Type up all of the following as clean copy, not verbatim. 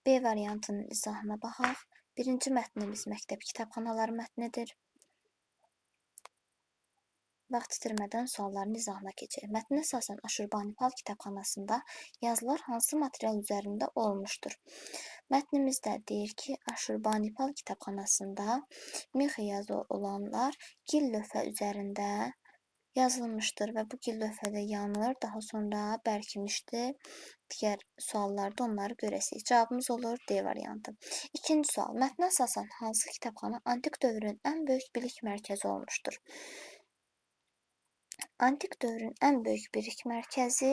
B variantının izahına baxaq. Birinci mətnimiz məktəb kitabxanaları mətnidir. Vaxt itirmədən sualların izahına keçək. Mətnə əsasən Aşurbanipal kitabxanasında yazılar hansı material üzərində olmuşdur? Mətnimizdə deyir ki, Aşurbanipal kitabxanasında mixi yazı olanlar gil lövhə üzərində yazılmışdır və bu gil lövhədə yanır, daha sonra bərkimişdir. Digər suallarda onları görəsinik. Cavabımız olur D variantı. İkinci sual. Mətnə əsasən hansı kitabxana antik dövrün ən böyük bilik mərkəzi olmuşdur? Antik dövrün ən böyük bilik mərkəzi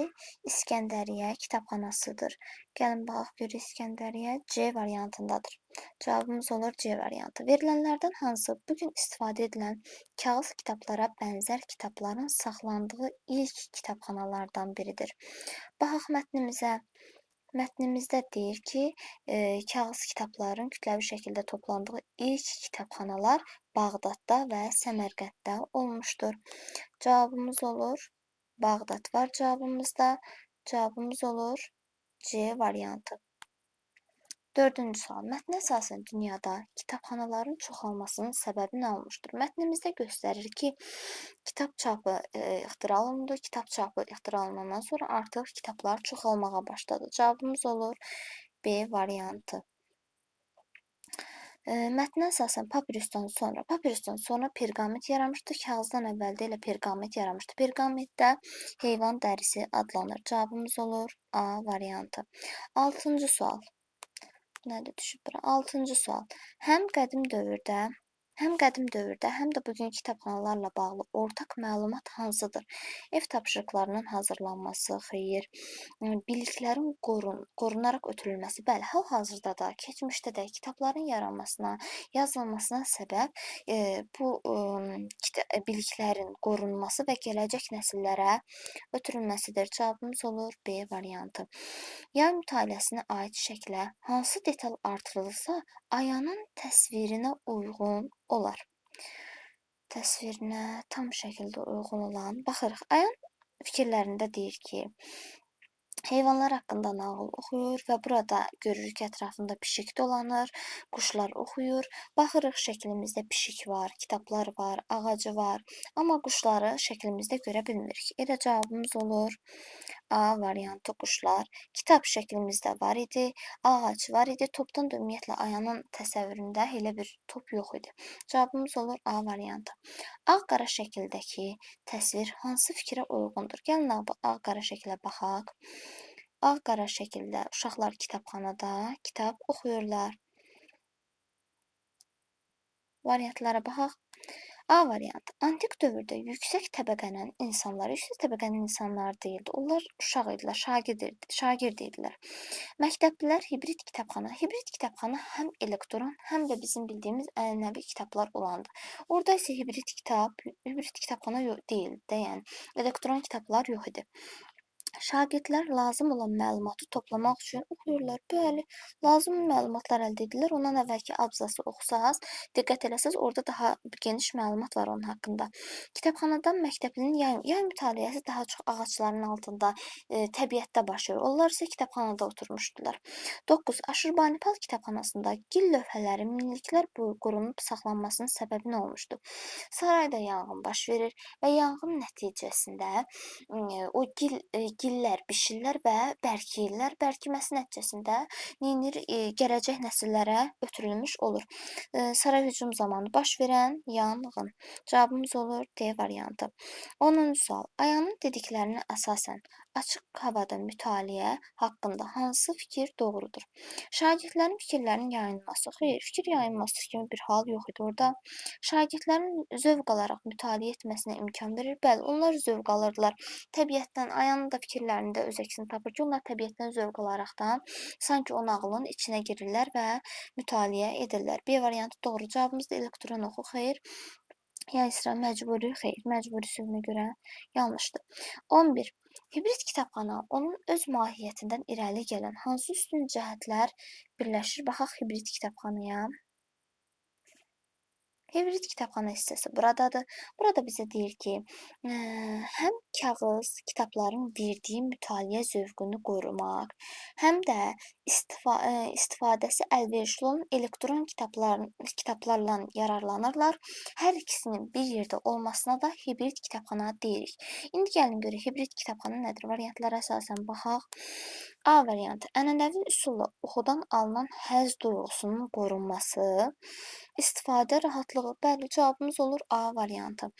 İskəndəriyyə kitabxanasıdır. Gəlin baxaq görək İskəndəriyyə C variantındadır. Cavabımız olur C variantı. Verilənlərdən hansı bugün istifadə edilən kağız kitablara bənzər kitabların saxlandığı ilk kitabxanalardan biridir? Baxaq mətnimizə. Mətnimizdə deyir ki, kağız kitabların kütləvi şəkildə toplandığı ilk kitabxanalar Bağdadda və Səmərqənddə olmuşdur. Cavabımız olur Bağdad var cavabımızda. Cavabımız olur C variantı. Dördüncü sual. Mətnə əsasən dünyada kitabxanaların çoxalmasının səbəbi nə olmuşdur? Mətnimizdə göstərir ki, kitab çapı ixtira olundu. Kitab çapı ixtira olunandan sonra artıq kitablar çoxalmağa başladı. Cavabımız olur B variantı. Mətnə əsasən papirusdan sonra perqament yaranmışdı. Kağızdan əvvəldə elə perqament yaranmışdı. Perqamentdə heyvan dərisi adlanır. Cavabımız olur A variantı. 6-cı sual. Nədə düşüb bura? 6-cı sual. Həm qədim dövrdə, həm də bugünkü kitabxanalarla bağlı ortaq məlumat hansıdır? Ev tapşırıqlarının hazırlanması, xeyr, biliklərin qorunaraq ötürülməsi. Bəli, hal-hazırda da, keçmişdə də kitabların yaranmasına, yazılmasına səbəb bu biliklərin qorunması və gələcək nəsillərə ötürülməsidir. Cavabımız olur B variantı. Yay mütaliəsinə aid şəklə hansı detal artırılırsa, ayanın təsvirinə uyğun olar? Təsvirinə tam şəkildə uyğun olan, baxırıq. Ayan fikirlərində deyir ki, heyvanlar haqqında nağıl oxuyur və burada görürük ki, ətrafında pişik dolanır, quşlar oxuyur. Baxırıq, şəklimizdə pişik var, kitablar var, ağacı var, amma quşları şəklimizdə görə bilmirik. Elə cavabımız olur A variantı quşlar. Kitab şəklimizdə var idi, ağac var idi, topdan da ümumiyyətlə ayanın təsəvvüründə elə bir top yox idi. Cavabımız olur A variantı. Ağ-qara şəkildəki təsvir hansı fikrə uyğundur? Gəlin ağ-qara şəklə baxaq. Ağ-qara şəkildə uşaqlar kitabxanada kitab oxuyurlar. Variantlara baxaq. A variantı. Antik dövrdə yüksək təbəqənin insanları deyildi. Onlar uşaq idilər, şagird idilər. Məktəblilər hibrid kitabxana həm elektron, həm də bizim bildiyimiz ənənəvi kitablar olandı. Orada isə hibrid kitabxana deyildi, yəni elektron kitablar yox idi. Şagirdlər lazım olan məlumatı toplamaq üçün oxuyurlar. Bəli, lazım məlumatlar əldə edirlər. Ondan əvvəlki abzası oxusaz, diqqət eləsəz, orada daha geniş məlumat var onun haqqında. Kitabxanadan məktəblinin yay mütaliəsi daha çox ağacların altında, təbiətdə baş verir. Onlar isə kitabxanada oturmuşdular. 9. Aşurbanipal kitabxanasında gil lövhələri minilliklər boyu qorunub saxlanmasının səbəbi nə olmuşdur? Sarayda yanğın baş verir və yanğın nəticəsində o gillər bişirlər və bərkiyirlər. Bərkiməsi nəticəsində gələcək nəsillərə ötürülmüş olur. Saray hücum zamanı baş verən yanğın. Cavabımız olur D variantı. 10-cu sual. Ayanın dediklərinə əsasən açıq havada mütaliə haqqında hansı fikir doğrudur? Şagirdlərin fikirlərinin yayınması. Xeyr, fikir yayınması kimi bir hal yox idi orada. Şagirdlərin zövq alaraq mütaliə etməsinə imkan verir. Bəli, onlar zövq alırdılar. Təbiətdən, ayanın da fikirlərində öz əksini tapır ki, onlar təbiətdən zövq alaraqdan sanki o nağılın içinə girirlər və mütaliə edirlər. B variantı doğru. Cavabımız da elektron oxu. Xeyr. Yəni sıra məcburi, xeyr, məcburi sözünə görə yanlışdır. 11. Hibrid kitabxana onun öz mahiyyətindən irəli gələn hansı üstün cəhətlər birləşir? Baxaq hibrid kitabxanaya. Hibrid kitabxana hissəsi buradadır. Burada bizə deyir ki, həm kağız kitabların verdiyi mütaliə zövqünü qorumaq, həm də istifadəsi əlverişli olan elektron kitablarla yararlanırlar. Hər ikisinin bir yerdə olmasına da hibrid kitabxana deyirik. İndi gəlin görək hibrid kitabxana nədir? Variantlara əsasən baxaq. A variantı: ənənəvi üsulla oxudan alınan həzz duyğusunun qorunması, istifadə rahatlığı. Bəli, cavabımız olur A variantı.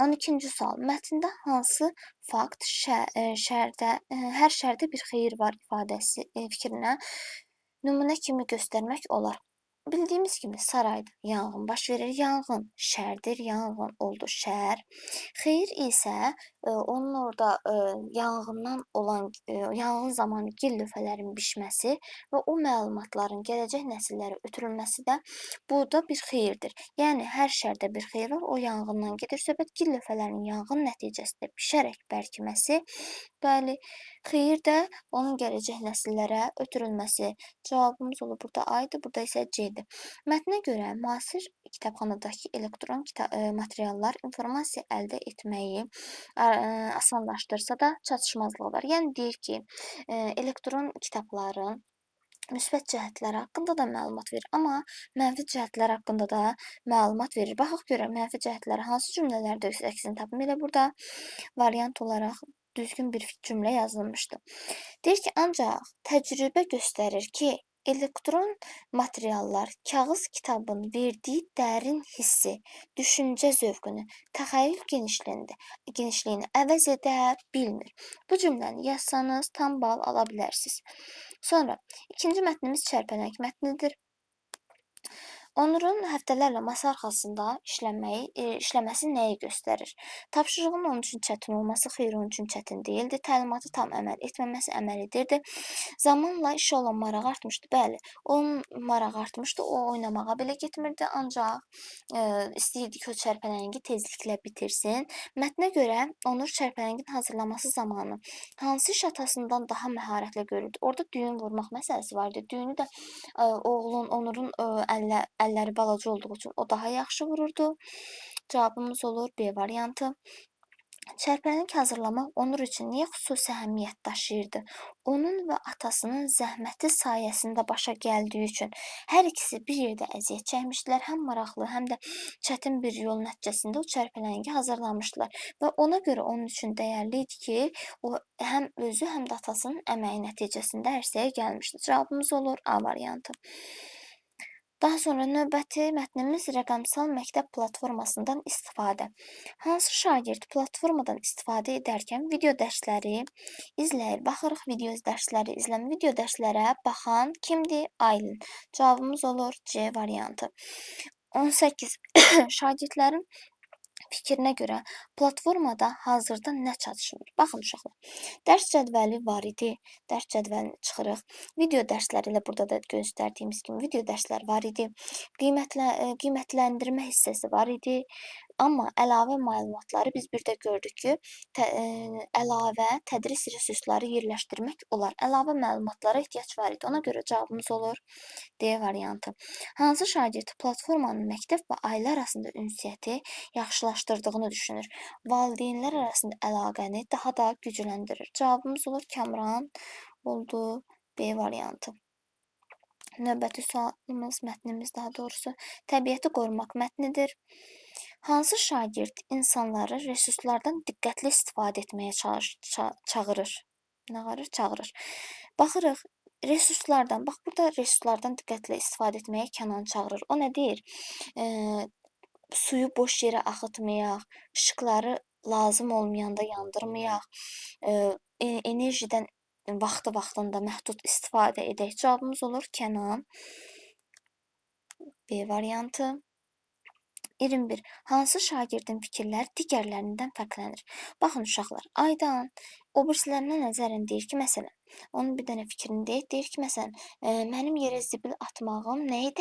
12-ci sual. Mətndə hansı fakt hər şərdə bir xeyir var ifadəsi fikrinə nümunə kimi göstərmək olar? Bildiyimiz kimi sarayda yanğın baş verir. Yanğın şərdir, yanğın oldu şər. Xeyir isə onun orada yanğından olan yanğın zamanı gil lövhələrin bişməsi və o məlumatların gələcək nəsillərə ötürülməsi də burada bir xeyirdir. Yəni hər şərdə bir xeyir var, o yanğından gedir. Söhbət gil lövhələrinin yanğın nəticəsində bişərək bərkiməsi, bəli, xeyir də onun gələcək nəsillərə ötürülməsi. Cavabımız olur burada A-dır, burada isə C-dir. Mətnə görə müasir kitabxanadakı elektron materiallar informasiya əldə etməyi asanlaşdırsa da çatışmazlığı var. Yəni deyir ki, elektron kitabların müsbət cəhətləri haqqında da məlumat verir, amma mənfi cəhətlər haqqında da məlumat verir. Baxaq görək mənfi cəhətləri hansı cümlələrdə öz əksini tapır. Elə burada variant olaraq düzgün bir cümlə yazılmışdı. Deyir ki, ancaq təcrübə göstərir ki, elektron materiallar kağız kitabın verdiyi dərin hissi, düşüncə zövqünü, təxəyyül genişliyini əvəz edə bilmir. Bu cümləni yazsanız tam bal ala bilərsiniz. Sonra ikinci mətnimiz çərpənək mətnidir. Onurun həftələrlə masa arxasında işləməsi nəyi göstərir? Tapşırığın onun üçün çətin olması xeyr onun üçün çətin deyildi. Təlimatı tam əməl etməməsi əməl edirdi. Zamanla işə olan marağı artmışdı. Bəli, onun marağı artmışdı. O oynamağa belə getmirdi. Ancaq istəyirdi ki, o çərpənəngi tezliklə bitirsin. Mətnə görə Onur çərpənəngin hazırlaması zamanı hansı iş atasından daha məharətlə görürdü? Orada düyün vurmaq məsələsi var idi. Düyünü də Onurun əlləri balaca olduğu üçün o daha yaxşı vururdu. Cavabımız olur B variantı. Çərpənəng hazırlamaq Onur üçün niyə xüsusi əhəmiyyət daşıyırdı? Onun və atasının zəhməti sayəsində başa gəldiyi üçün hər ikisi bir yerdə əziyyət çəkmişdilər. Həm maraqlı, həm də çətin bir yol nəticəsində o çərpənəngi hazırlamışdılar. Və ona görə onun üçün dəyərli idi ki, o həm özü, həm də atasının əməyi nəticəsində ərsəyə gəlmişdi. Cavabımız olur A variantı. Daha sonra növbəti mətnimiz rəqəmsal məktəb platformasından istifadə. Hansı şagird platformadan istifadə edərkən video dərsləri izləyir? Baxırıq video dərsləri izləm. Video dərslərə baxan kimdir? Aylin. Cavabımız olur C variantı. 18. Şagirdlərin fikrinə görə platformada hazırda nə çatışmır? Baxın uşaqlar, dərs cədvəli var idi, dərs cədvəlini çıxırıq. Video dərsləri ilə burada da göstərdiyimiz kimi video dərslər var idi. Qiymətləndirmə hissəsi var idi. Amma əlavə məlumatları biz bir də gördük ki, əlavə tədris resursları yerləşdirmək olar. Əlavə məlumatlara ehtiyac var idi. Ona görə cavabımız olur D variantı. Hansı şagird platformanın məktəb və ailə arasında ünsiyyəti yaxşılaşdırdığını düşünür? Valideynlər arasında əlaqəni daha da gücləndirir. Cavabımız olur Kamran oldu B variantı. Növbəti sualımız, mətnimiz daha doğrusu təbiəti qorumaq mətnidir. Hansı şagird insanları resurslardan diqqətli istifadə etməyə çağırır? Çağırır. Baxırıq, resurslardan, bax burada resurslardan diqqətli istifadə etməyə Kənan çağırır. O nə deyir? Suyu boş yerə axıtmayaq, işıqları lazım olmayanda yandırmayaq, enerjidən vaxtında məhdud istifadə edək. Cavabımız olur Kənan. B variantı. 21. Hansı şagirdin fikirlər digərlərindən fərqlənir? Baxın uşaqlar, Aydan o birisilərinə nəzərən deyir ki, məsələn, Onun bir dənə fikrini deyək. Deyir ki, məsələn, mənim yerə zibil atmamağım nəyi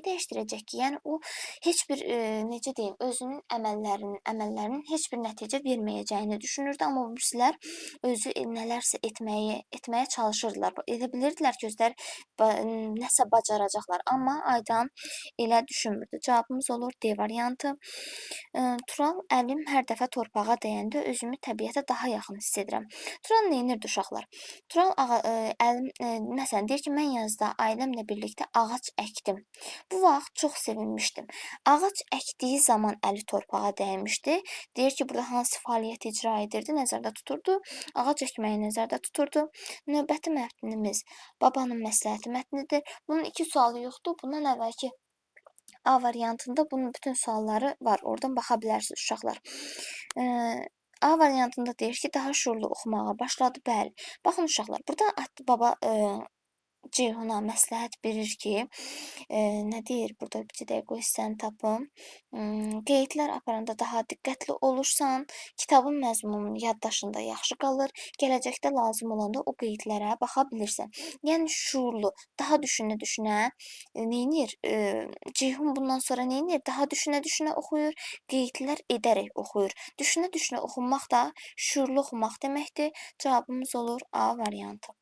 dəyişdirəcək ki? Yəni o heç bir, necə deyim, özünün əməllərinin heç bir nəticə verməyəcəyini düşünürdü, amma bu birisilər özü nələrsə etməyə çalışırdılar. Elə bilirdilər ki, özləri nəsə bacaracaqlar, amma Aydan elə düşünmürdü. Cavabımız olur D variantı. Tural, əlim hər dəfə torpağa dəyəndə özümü təbiətə daha yaxın hiss edirəm. Tural neynirdi uşaqlar? Tural məsələn deyir ki, mən yazda ailəmlə birlikdə ağac əkdim. Bu vaxt çox sevinmişdim. Ağac əkdiyi zaman əli torpağa dəymişdi. Deyir ki, burada hansı fəaliyyət icra edirdi, nəzərdə tuturdu. Ağac əkməyi nəzərdə tuturdu. Növbəti mətnimiz babanın məsləhəti mətnidir. Bunun iki sualı yoxdur. Bundan əvvəlki A variantında bunun bütün sualları var. Oradan baxa bilərsiniz uşaqlar. A variantında deyir ki, daha şuurlu oxumağa başladı. Bəli. Baxın uşaqlar, burada baba Ceyhuna məsləhət verir ki, nə deyir burada, bir dəqiqə qoy hissəni tapım. Qeydlər aparanda daha diqqətli olursan, kitabın məzmununun yaddaşında yaxşı qalır, gələcəkdə lazım olanda o qeydlərə baxa bilirsən. Yəni şuurlu, daha düşünə-düşünə neynir? Ceyhun bundan sonra neynir? Daha düşünə-düşünə oxuyur, qeydlər edərək oxuyur. Düşünə-düşünə oxunmaq da şuurlu oxumaq deməkdir. Cavabımız olur A variantı.